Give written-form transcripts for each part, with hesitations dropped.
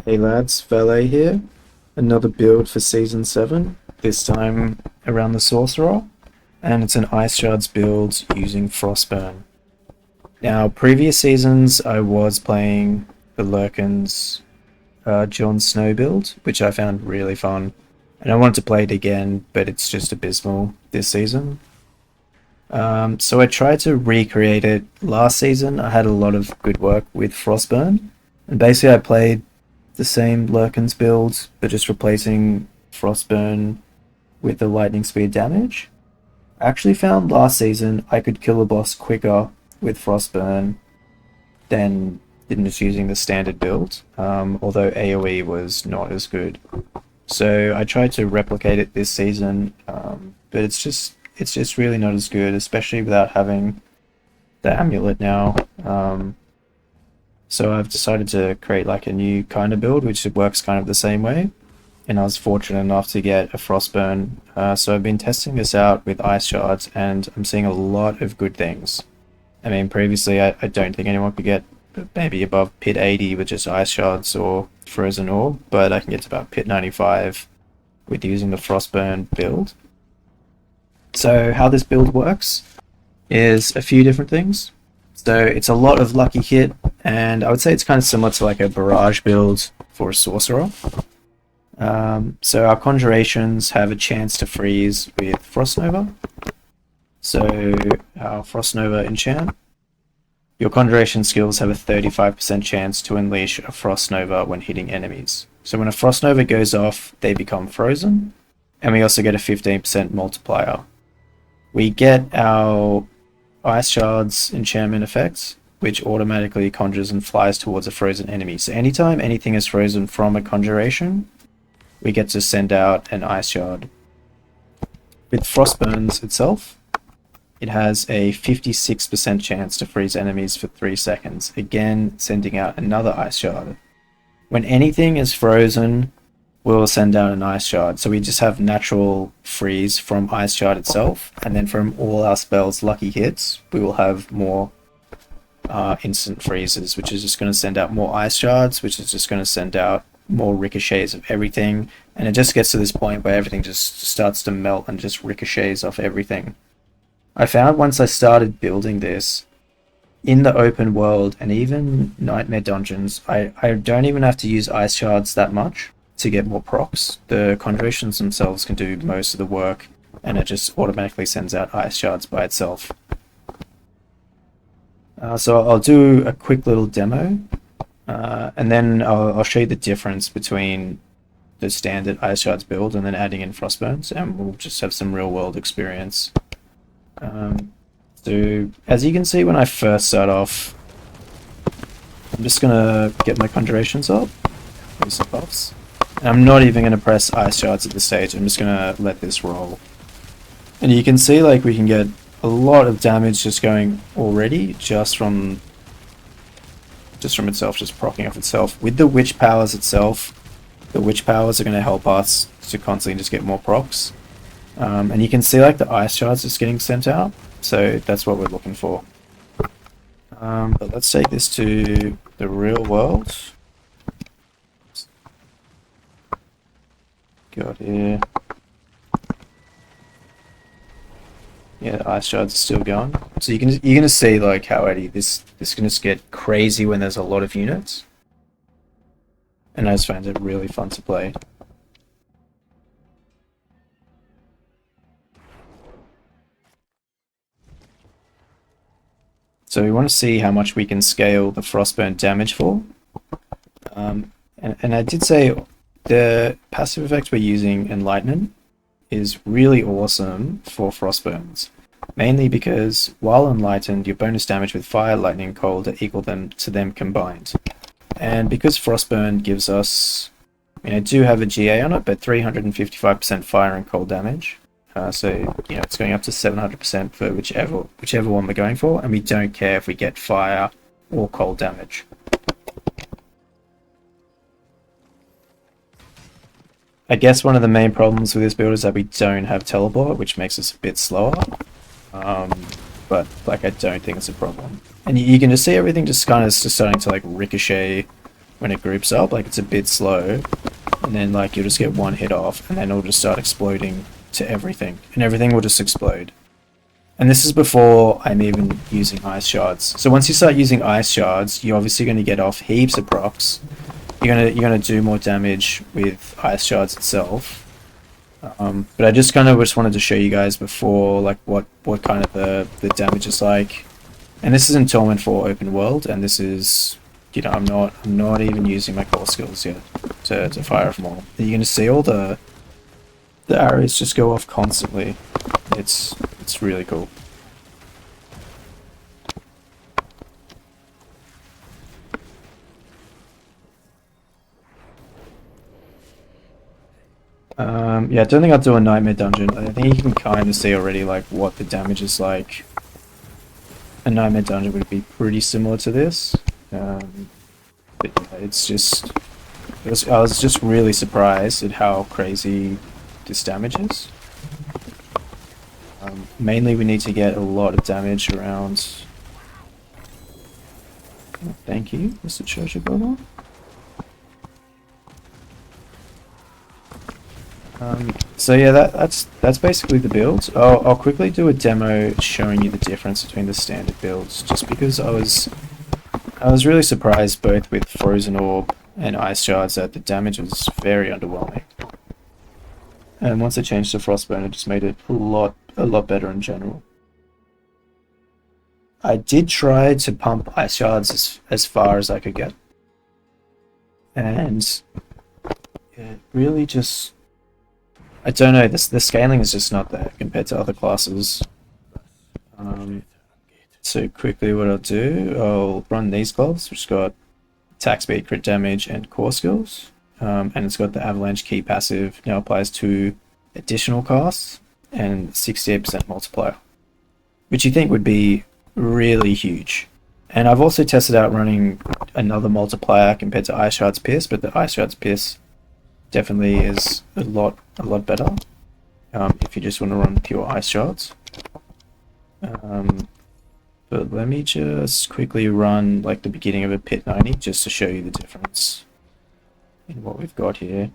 Hey lads, Valet here. Another build for Season 7, this time around the Sorcerer, and it's an Ice Shards build using Frostburn. Now, previous seasons I was playing the Lurkins Jon Snow build, which I found really fun, and I wanted to play it again, but it's just abysmal this season. So I tried to recreate it last season. I had a lot of good work with Frostburn, and basically I played the same Lurkins build, but just replacing Frostburn with the lightning speed damage. I actually found last season I could kill a boss quicker with Frostburn than just using the standard build, although AoE was not as good. So I tried to replicate it this season, but it's just really not as good, especially without having the amulet now. So I've decided to create like a new kind of build, which works kind of the same way. And I was fortunate enough to get a Frostburn. So I've been testing this out with Ice Shards, and I'm seeing a lot of good things. I mean, previously I don't think anyone could get maybe above pit 80 with just Ice Shards or Frozen Orb, but I can get to about pit 95 with using the Frostburn build. So how this build works is a few different things. So it's a lot of lucky hit, and I would say it's kind of similar to like a barrage build for a sorcerer. So our conjurations have a chance to freeze with Frost Nova. So our Frost Nova enchant. Your conjuration skills have a 35% chance to unleash a Frost Nova when hitting enemies. So when a Frost Nova goes off, they become frozen, and we also get a 15% multiplier. We get our Ice Shards enchantment effects, which automatically conjures and flies towards a frozen enemy. So anytime anything is frozen from a conjuration, we get to send out an Ice Shard. With Frostburns itself, it has a 56% chance to freeze enemies for 3 seconds, again sending out another Ice Shard. When anything is frozen, we'll send out an Ice Shard. So we just have natural freeze from Ice Shard itself, and then from all our spells' lucky hits, we will have more instant freezes, which is just going to send out more Ice Shards, which is just going to send out more ricochets of everything, and it just gets to this point where everything just starts to melt and just ricochets off everything. I found once I started building this, in the open world and even nightmare dungeons, I don't even have to use Ice Shards that much to get more procs. The conjurations themselves can do most of the work, and it just automatically sends out Ice Shards by itself. So I'll do a quick little demo, and then I'll show you the difference between the standard Ice Shards build and then adding in Frostburns, and we'll just have some real world experience. So as you can see, when I first start off, I'm just gonna get my conjurations up, do some buffs, and I'm not even gonna press Ice Shards at this stage. I'm just gonna let this roll, and you can see like we can get a lot of damage just going already just from itself, just proccing off itself. With the witch powers itself, the witch powers are going to help us to constantly just get more procs. And you can see like the Ice Shards just getting sent out, so that's what we're looking for. But let's take this to the real world. Got here. Yeah, the Ice Shards are still going. So you're gonna see like how Eddie this can just get crazy when there's a lot of units. And I just find it really fun to play. So we want to see how much we can scale the Frostburn damage for. And I did say the passive effect we're using, Enlightment, is really awesome for Frostburns. Mainly because while enlightened, your bonus damage with fire, lightning, and cold are equal to them combined. And because Frostburn gives us, I mean, I do have a GA on it, but 355% fire and cold damage. So you know, it's going up to 700% for whichever one we're going for, and we don't care if we get fire or cold damage. I guess one of the main problems with this build is that we don't have teleport, which makes us a bit slower. But like, I don't think it's a problem. And you can just see everything just kind of starting to like ricochet when it groups up, like it's a bit slow, and then like you'll just get one hit off, and then it'll just start exploding to everything, and everything will just explode. And this is before I'm even using ice shards. So once you start using ice shards, you're obviously going to get off heaps of procs. You're gonna do more damage with ice shards itself. But I just kind of wanted to show you guys before, like what kind of the damage is like. And this is in Torment 4 open world, and this is, you know, I'm not even using my core skills yet to fire them all. You're gonna see all the arrows just go off constantly. It's really cool. Yeah, I don't think I'll do a nightmare dungeon. I think you can kind of see already like what the damage is like. A nightmare dungeon would be pretty similar to this. But yeah, it's just, I was just really surprised at how crazy this damage is. Mainly we need to get a lot of damage around... Oh, thank you, Mr. Treasure Brother. So yeah, that's basically the build. I'll quickly do a demo showing you the difference between the standard builds, just because I was really surprised both with Frozen Orb and Ice Shards that the damage was very underwhelming. And once I changed to Frostburn, it just made it a lot better in general. I did try to pump Ice Shards as far as I could get, and it really just, I don't know, the scaling is just not there compared to other classes. So quickly what I'll do, I'll run these gloves, which got attack speed, crit damage, and core skills. And it's got the avalanche key passive, now applies to additional casts, and 68% multiplier, which you think would be really huge. And I've also tested out running another multiplier compared to Ice Shard's Pierce, but the Ice Shard's Pierce definitely is a lot better if you just want to run pure Ice Shards. But let me just quickly run like the beginning of a Pit 90 just to show you the difference in what we've got here.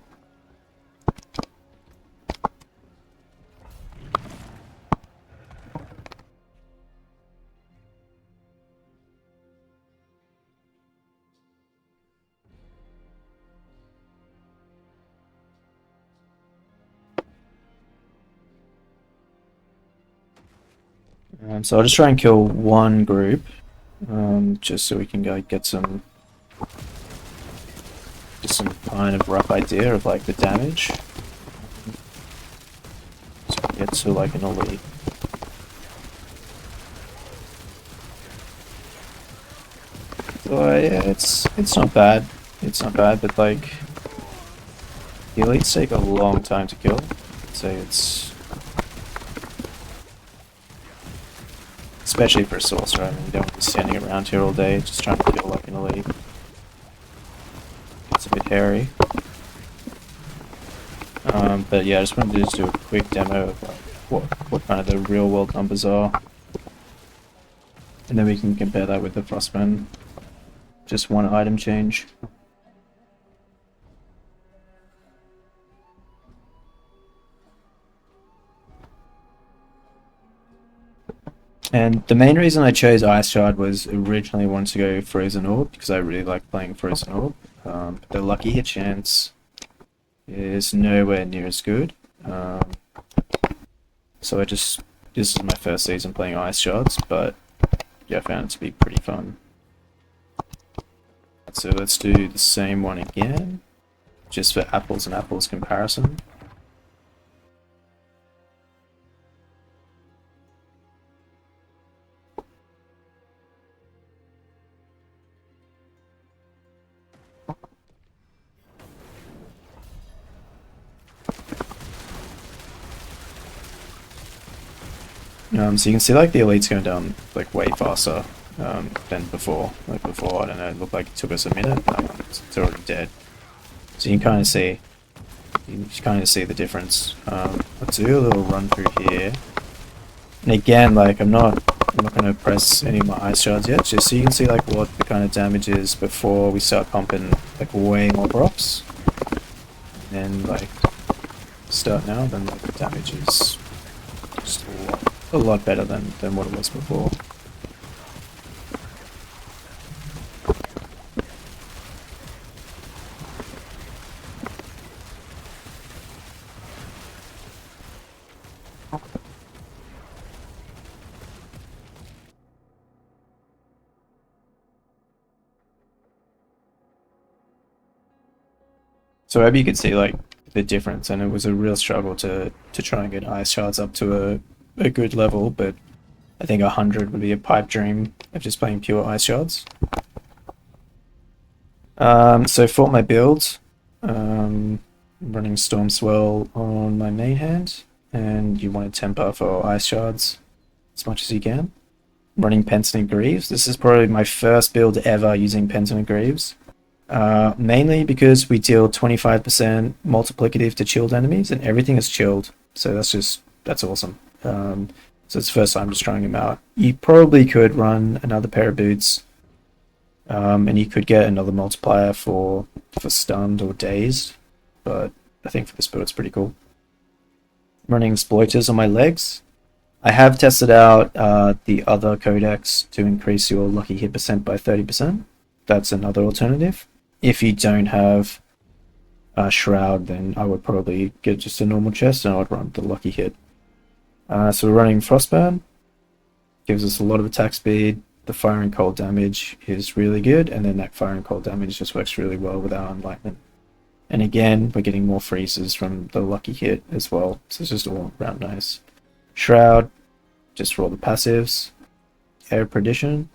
So I'll just try and kill one group, just so we can go get some kind of rough idea of like the damage. So we get to like an elite. So yeah, it's not bad. It's not bad, but like the elites take a long time to kill. So it's, especially for a sorcerer, I mean, you don't want to be standing around here all day just trying to kill like an elite. It's a bit hairy. But yeah, I just wanted to just do a quick demo of like what kind of the real world numbers are. And then we can compare that with the Frostburn. Just one item change. And the main reason I chose Ice Shard was originally wanted to go Frozen Orb, because I really like playing Frozen Orb. But the lucky hit chance is nowhere near as good. So this is my first season playing Ice Shards, but yeah, I found it to be pretty fun. So let's do the same one again, just for apples and apples comparison. So you can see like the elite's going down like way faster than before. Like before, I don't know, it looked like it took us a minute. It's already dead. So you can kind of see, the difference. Let's do a little run through here. And again, like I'm not going to press any of my ice shards yet, just so you can see like what the kind of damage is before we start pumping like way more procs. And like start now, then like the damage is just a lot better than what it was before. So I hope you can see like the difference, and it was a real struggle to try and get ice shards up to a good level, but I think 100 would be a pipe dream of just playing pure ice shards. So for my build, running Storm Swell on my main hand, and you want to temper for ice shards as much as you can. Running Penitent Greaves. This is probably my first build ever using Penitent Greaves. Mainly because we deal 25% multiplicative to chilled enemies, and everything is chilled. So that's awesome. So it's the first time just trying them out. You probably could run another pair of boots, and you could get another multiplier for stunned or dazed, but I think for this build it's pretty cool. Running Exploiters on my legs. I have tested out the other codex to increase your lucky hit percent by 30%. That's another alternative. If you don't have a Shroud, then I would probably get just a normal chest and I would run the lucky hit. So we're running Frostburn. Gives us a lot of attack speed. The fire and cold damage is really good, and then that fire and cold damage just works really well with our Enlightment. And again, we're getting more freezes from the lucky hit as well, so it's just all around nice. Shroud, just for all the passives. Air Perdition.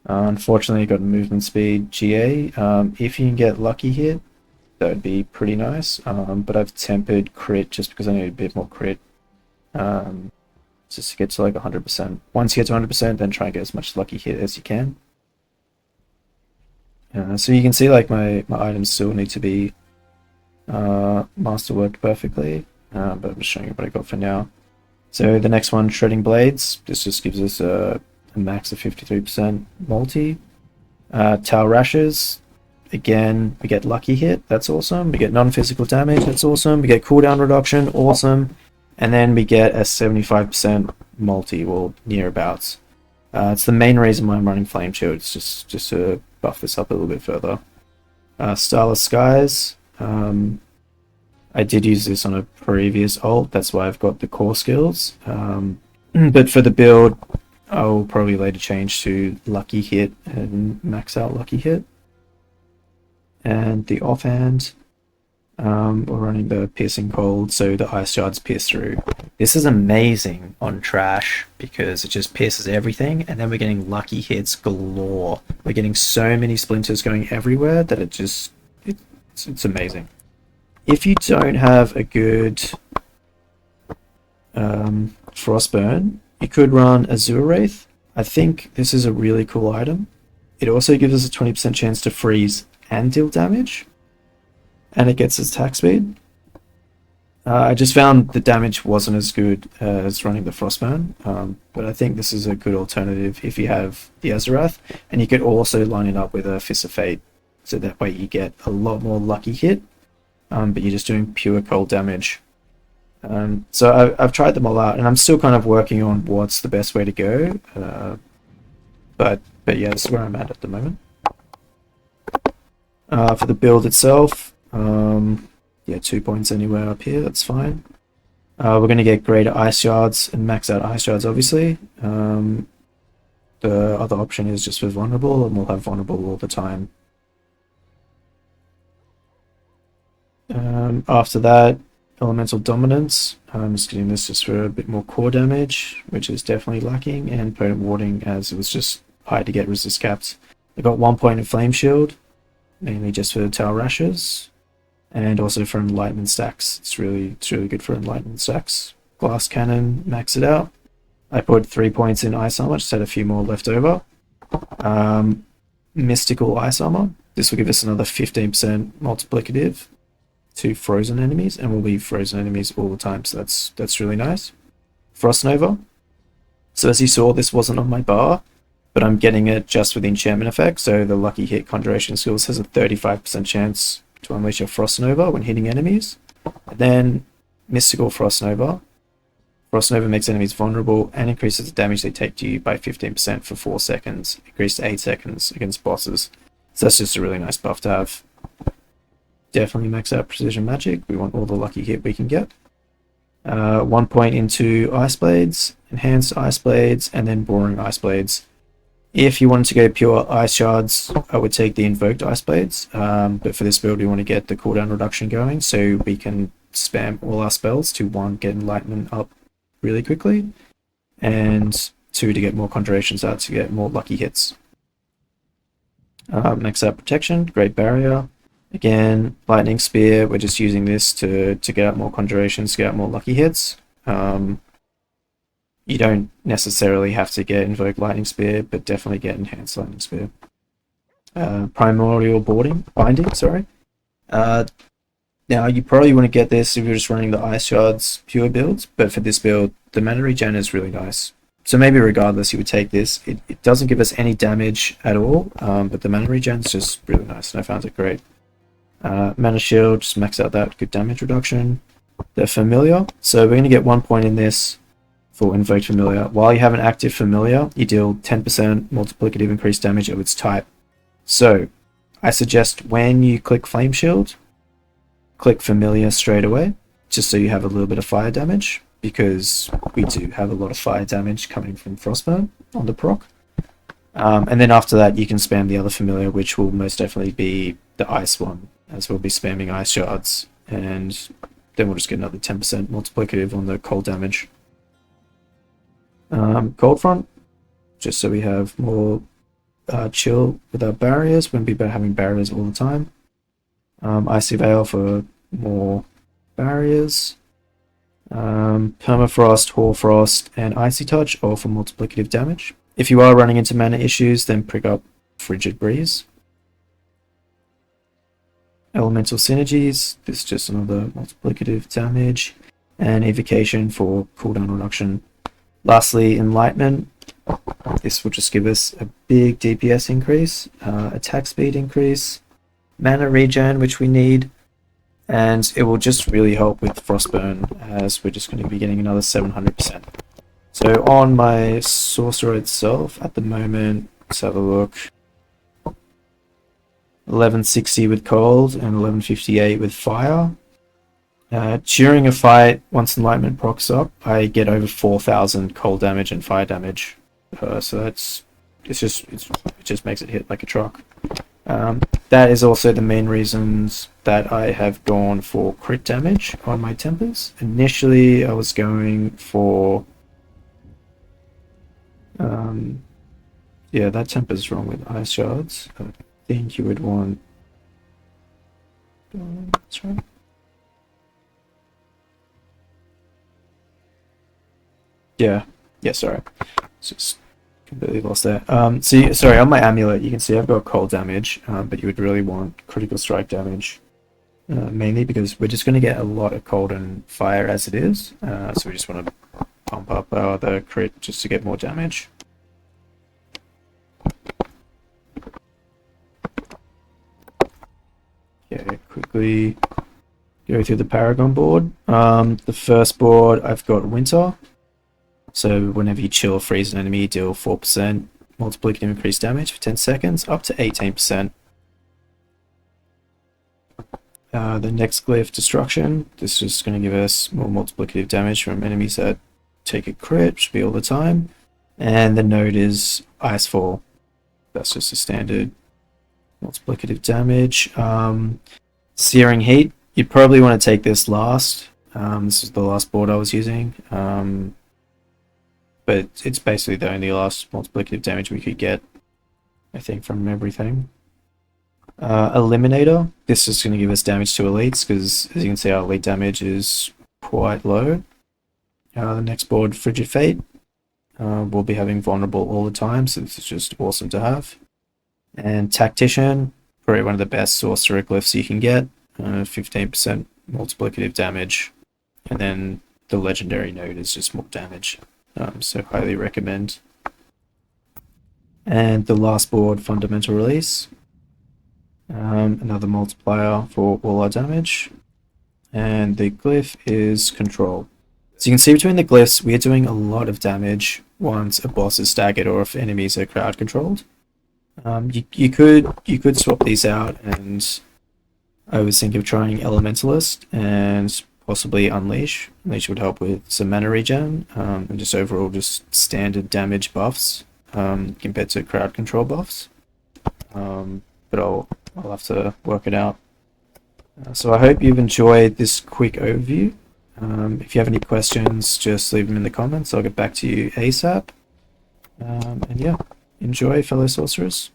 Unfortunately, got movement speed GA. If you can get lucky hit, that would be pretty nice. But I've tempered crit just because I need a bit more crit. Just to get to like 100%. Once you get to 100%, then try and get as much lucky hit as you can. So you can see like my items still need to be masterworked perfectly. But I'm just showing you what I got for now. So the next one, Shredding Blades. This just gives us a max of 53% multi. Tau Rashes, again, we get lucky hit, that's awesome. We get non-physical damage, that's awesome. We get cooldown reduction, awesome. And then we get a 75% multi, well, nearabouts. It's the main reason why I'm running Flame Shield, it's just to buff this up a little bit further. Starless Skies, I did use this on a previous ult, that's why I've got the core skills. But for the build, I'll probably later change to Lucky Hit and max out Lucky Hit. And the offhand, we're running the Piercing Cold, so the ice shards pierce through. This is amazing on trash because it just pierces everything, and then we're getting lucky hits galore. We're getting so many splinters going everywhere that it's amazing. If you don't have a good Frostburn, you could run Azure Wraith. I think this is a really cool item. It also gives us a 20% chance to freeze and deal damage, and it gets us attack speed. I just found the damage wasn't as good as running the Frostburn, but I think this is a good alternative if you have the Azurath, and you could also line it up with a Fist of Fate, so that way you get a lot more lucky hit, but you're just doing pure cold damage. So I've tried them all out, and I'm still kind of working on what's the best way to go. But yeah, this is where I'm at the moment. For the build itself, yeah, 2 points anywhere up here, that's fine. We're going to get greater ice shards and max out ice shards, obviously. The other option is just for vulnerable, and we'll have vulnerable all the time. After that, Elemental Dominance. I'm just getting this just for a bit more core damage, which is definitely lacking, and Potent Warding, as it was just hard to get resist capped. I got 1 point of Flame Shield, mainly just for the Tau Rashes, and also for Enlightenment stacks. It's really good for Enlightenment stacks. Glass Cannon, max it out. I put 3 points in Ice Armor, just had a few more left over. Mystical Ice Armor. This will give us another 15% multiplicative to frozen enemies, and we'll be frozen enemies all the time, so that's really nice. Frost Nova. So as you saw, this wasn't on my bar, but I'm getting it just with the enchantment effect. So the lucky hit conjuration skills has a 35% chance to unleash a Frost Nova when hitting enemies. And then Mystical Frost Nova. Frost Nova makes enemies vulnerable and increases the damage they take to you by 15% for 4 seconds, increased to 8 seconds against bosses. So that's just a really nice buff to have. Definitely max out precision magic. We want all the lucky hit we can get. 1 point into Ice Blades, Enhanced Ice Blades, and then Boring Ice Blades. If you wanted to go pure Ice Shards, I would take the Invoked Ice Blades, but for this build we want to get the cooldown reduction going so we can spam all our spells to 1, get Enlightenment up really quickly, and 2, to get more conjurations out to get more lucky hits. Max out Protection, Great Barrier. Again, Lightning Spear, we're just using this to get out more conjurations, get out more lucky hits. You don't necessarily have to get Invoke Lightning Spear, but definitely get Enhanced Lightning Spear. Primordial Binding, sorry. Now, you probably want to get this if you're just running the Ice Shards pure builds, but for this build, the mana regen is really nice. So maybe regardless, you would take this. It doesn't give us any damage at all, but the mana regen is just really nice, and I found it great. Mana Shield, just max out that good damage reduction. The Familiar, so we're going to get 1 point in this for Invoked Familiar. While you have an active Familiar, you deal 10% multiplicative increased damage of its type. So, I suggest when you click Flame Shield, click Familiar straight away, just so you have a little bit of fire damage, because we do have a lot of fire damage coming from Frostburn on the proc. And then after that, you can spam the other Familiar, which will most definitely be the Ice one, as we'll be spamming Ice Shards, and then we'll just get another 10% multiplicative on the cold damage. Cold Front, just so we have more chill with our barriers, wouldn't be having barriers all the time. Icy Veil for more barriers. Permafrost, Hoarfrost, and Icy Touch, all for multiplicative damage. If you are running into mana issues, then pick up Frigid Breeze. Elemental Synergies, this is just another multiplicative damage. And Evocation for cooldown reduction. Lastly, Enlightment. This will just give us a big DPS increase, attack speed increase, mana regen, which we need, and it will just really help with Frostburn, as we're just going to be getting another 700%. So on my Sorcerer itself, at the moment, let's have a look. 1160 with cold and 1158 with fire. During a fight, once Enlightenment procs up, I get over 4,000 cold damage and fire damage. So it just makes it hit like a truck. That is also the main reasons that I have gone for crit damage on my tempers. Initially, I was going for yeah, that temper's wrong with Ice Shards. I think you would want that's right. Yeah, sorry. Just completely lost that. Sorry, on my amulet, you can see I've got cold damage, but you would really want critical strike damage, mainly because we're just going to get a lot of cold and fire as it is, so we just want to pump up the crit just to get more damage. Okay, quickly go through the Paragon board. The first board, I've got Winter. So whenever you chill or freeze an enemy, deal 4% multiplicative increased damage for 10 seconds, up to 18%. The next glyph, Destruction. This is going to give us more multiplicative damage from enemies that take a crit, should be all the time. And the node is Icefall. That's just a standard multiplicative damage. Searing Heat. You'd probably want to take this last. This is the last board I was using. But it's basically the only last multiplicative damage we could get, I think, from everything. Eliminator. This is going to give us damage to elites, because as you can see, our elite damage is quite low. The next board, Frigid Fate. We'll be having vulnerable all the time, so this is just awesome to have. And Tactician, probably one of the best sorcerer glyphs you can get. 15% multiplicative damage. And then the legendary node is just more damage. So highly recommend. And the last board, Fundamental Release. Another multiplier for all our damage. And the glyph is Control. So you can see between the glyphs, we are doing a lot of damage once a boss is staggered or if enemies are crowd controlled. You could swap these out, and I was thinking of trying Elementalist and possibly Unleash. Unleash would help with some mana regen, and just overall just standard damage buffs compared to crowd control buffs. But I'll have to work it out. So I hope you've enjoyed this quick overview. If you have any questions, just leave them in the comments. I'll get back to you ASAP. And yeah, enjoy, fellow sorcerers.